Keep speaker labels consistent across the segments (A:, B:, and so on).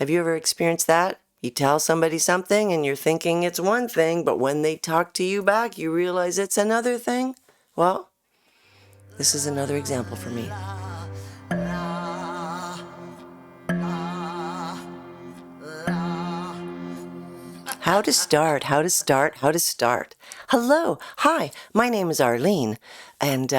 A: Have you ever experienced that? You tell somebody something and you're thinking it's one thing, but when they talk to you back, you realize it's another thing? Well, this is another example for me. How to start. Hello. Hi, my name is Arlene, and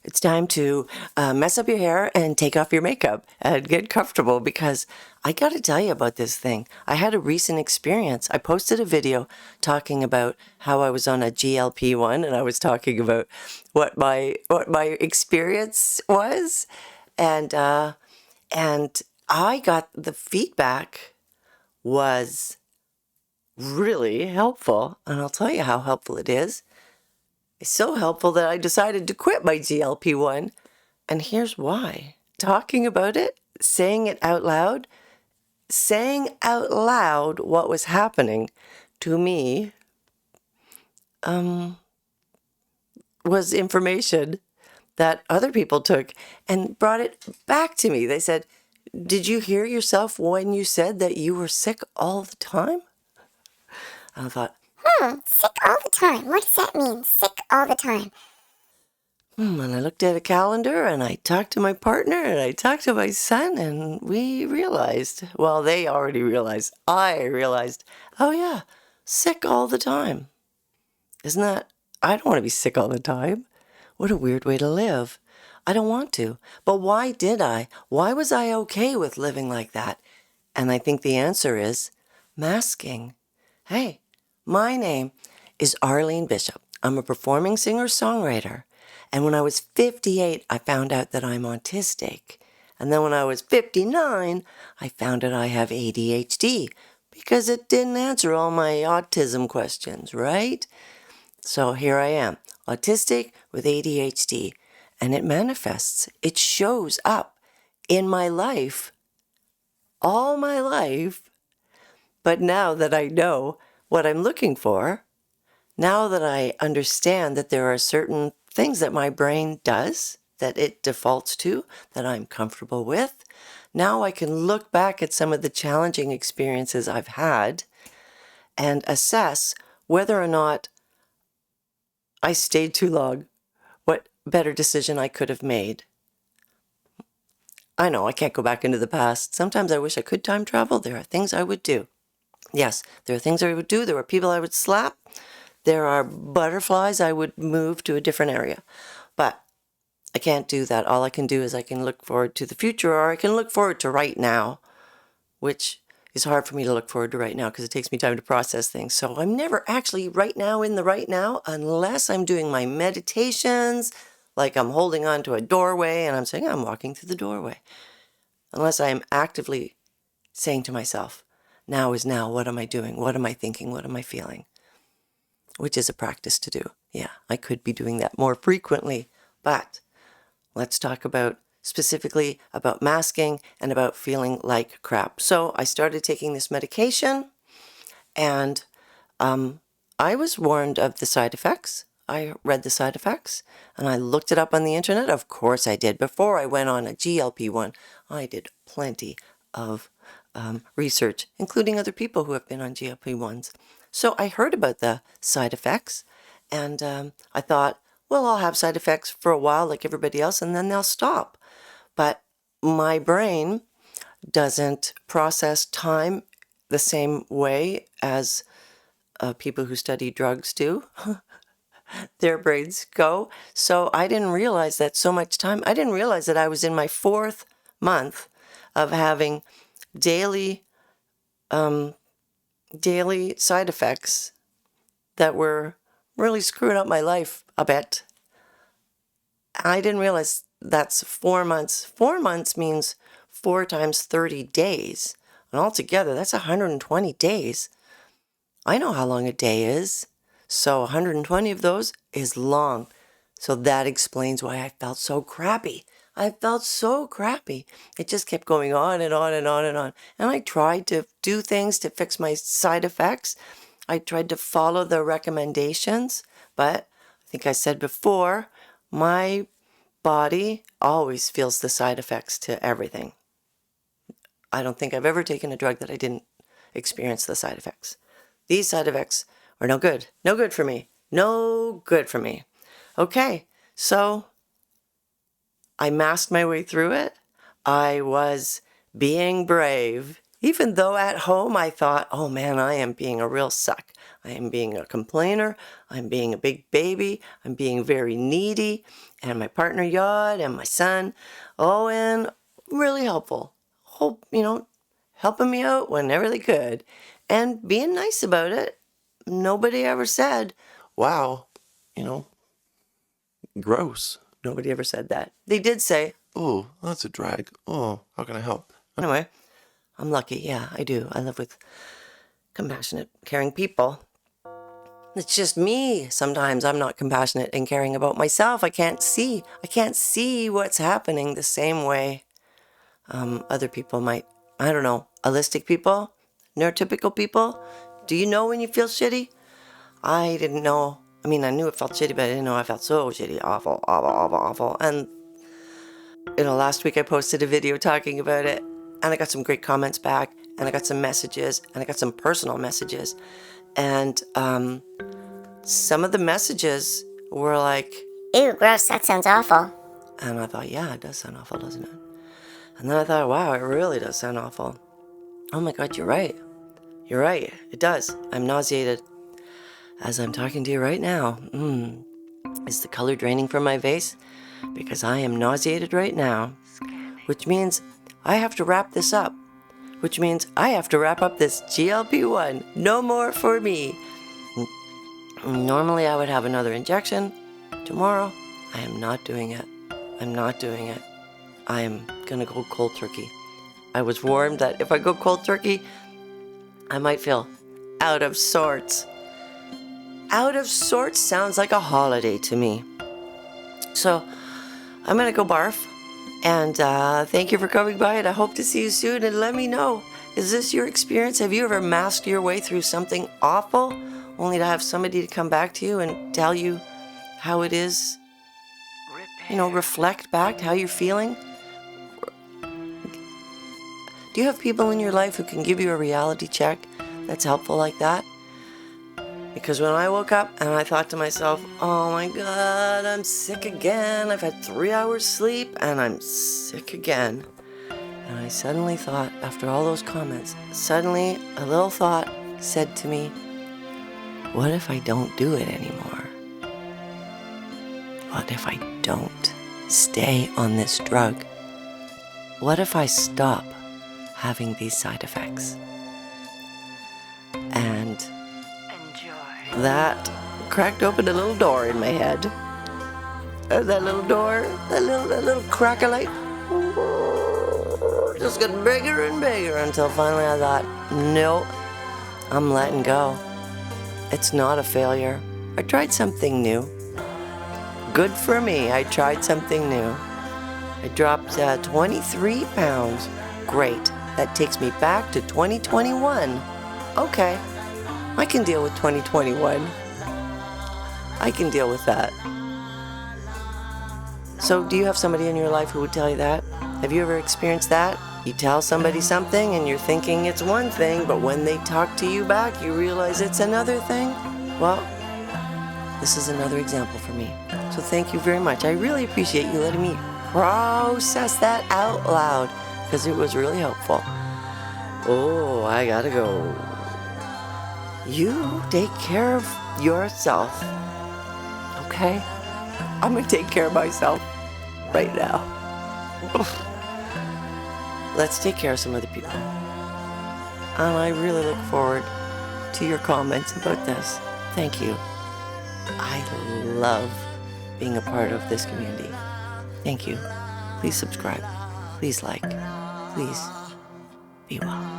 A: it's time to mess up your hair and take off your makeup and get comfortable because I got to tell you about this thing. I had a recent experience. I posted a video talking about how I was on a GLP-1 and I was talking about what my experience was, and I got the feedback was really helpful, and I'll tell you how helpful it is. It's so helpful that I decided to quit my GLP-1, and here's why. Talking about it, saying out loud what was happening to me, was information that other people took and brought it back to me. They said, "Did you hear yourself when you said that you were sick all the time?" And I thought,
B: sick all the time. What does that mean, sick all the time?
A: And I looked at a calendar and I talked to my partner and I talked to my son and we realized, well, they already realized, I realized, oh yeah, sick all the time. Isn't that, I don't want to be sick all the time. What a weird way to live. I don't want to. But why did I? Why was I okay with living like that? And I think the answer is masking. Hey, my name is Arlene Bishop. I'm a performing singer-songwriter. And when I was 58, I found out that I'm autistic. And then when I was 59, I found out I have ADHD because it didn't answer all my autism questions, right? So here I am, autistic with ADHD, and it manifests. It shows up in my life, all my life. But now that I know what I'm looking for, now that I understand that there are certain things that my brain does, that it defaults to, that I'm comfortable with, now I can look back at some of the challenging experiences I've had and assess whether or not I stayed too long, what better decision I could have made. I know I can't go back into the past. Sometimes I wish I could time travel. There are things I would do. Yes, there are things I would do. There are people I would slap. There are butterflies I would move to a different area. But I can't do that. All I can do is I can look forward to the future, or I can look forward to right now, which is hard for me to look forward to right now because it takes me time to process things. So I'm never actually right now in the right now unless I'm doing my meditations, like I'm holding on to a doorway and I'm saying, I'm walking through the doorway. Unless I am actively saying to myself, now is now, what am I doing? What am I thinking? What am I feeling? Which is a practice to do. Yeah, I could be doing that more frequently, but let's talk about specifically about masking and about feeling like crap. So I started taking this medication and I was warned of the side effects. I read the side effects and I looked it up on the internet. Of course I did. Before I went on a GLP-1, I did plenty of research, including other people who have been on GLP-1s. So I heard about the side effects and I thought, well, I'll have side effects for a while like everybody else and then they'll stop. But my brain doesn't process time the same way as people who study drugs do. Their brains go. So I didn't realize that so much time. I didn't realize that I was in my 4th month of having daily side effects that were really screwing up my life a bit. I didn't realize that's 4 months. 4 months means 4 times 30 days. And altogether, that's 120 days. I know how long a day is. So 120 of those is long. So that explains why I felt so crappy. I felt so crappy. It just kept going on and on and on and on. And I tried to do things to fix my side effects. I tried to follow the recommendations, but I think I said before, my body always feels the side effects to everything. I don't think I've ever taken a drug that I didn't experience the side effects. These side effects are no good. No good for me. No good for me. Okay, so I masked my way through it. I was being brave. Even though at home I thought, oh man, I am being a real suck. I am being a complainer. I'm being a big baby. I'm being very needy. And my partner Yod and my son, Owen, really helpful. Helping me out whenever they could. And being nice about it. Nobody ever said, wow, gross. Nobody ever said that. They did say,
C: Oh, that's a drag. Oh, how can I help?
A: anyway, I'm lucky. Yeah, I do. I live with compassionate, caring people. It's just me. Sometimes I'm not compassionate and caring about myself. I can't see what's happening the same way other people might. I don't know. Holistic people, neurotypical people. Do you know when you feel shitty? I didn't know. I mean, I knew it felt shitty, but I didn't know I felt so shitty. Awful, awful, awful, awful. And, last week I posted a video talking about it, and I got some great comments back, and I got some messages, and I got some personal messages. And some of the messages were like,
B: Ew, gross, that sounds awful.
A: and I thought, yeah, it does sound awful, doesn't it? And then I thought, wow, it really does sound awful. Oh my God, you're right. You're right. It does. I'm nauseated. As I'm talking to you right now, is the color draining from my face? Because I am nauseated right now, which means I have to wrap this up, which means I have to wrap up this GLP-1. No more for me. Normally I would have another injection tomorrow. I am not doing it. I'm not doing it. I am gonna go cold turkey. I was warned that if I go cold turkey, I might feel out of sorts. Out of sorts sounds like a holiday to me. So I'm gonna go barf. And thank you for coming by, and I hope to see you soon. And let me know, is this your experience? Have you ever masked your way through something awful only to have somebody to come back to you and tell you how it is? Reflect back how you're feeling. Do you have people in your life who can give you a reality check that's helpful like that? Because when I woke up and I thought to myself, oh my God, I'm sick again. I've had 3 hours sleep and I'm sick again. And I suddenly thought, after all those comments, suddenly a little thought said to me, what if I don't do it anymore? What if I don't stay on this drug? What if I stop having these side effects? And that cracked open a little door in my head. That little door, that little crack of light, just got bigger and bigger until finally I thought, no, I'm letting go. It's not a failure. I tried something new. Good for me, I tried something new. I dropped 23 pounds. Great, that takes me back to 2021. Okay. I can deal with 2021. I can deal with that. So, do you have somebody in your life who would tell you that? Have you ever experienced that? You tell somebody something and you're thinking it's one thing, but when they talk to you back, you realize it's another thing? Well, this is another example for me. So thank you very much. I really appreciate you letting me process that out loud, because it was really helpful. Oh, I gotta go. You take care of yourself, okay? I'm gonna take care of myself right now. Let's take care of some other people. And I really look forward to your comments about this. Thank you. I love being a part of this community. Thank you. Please subscribe. Please like. Please be well.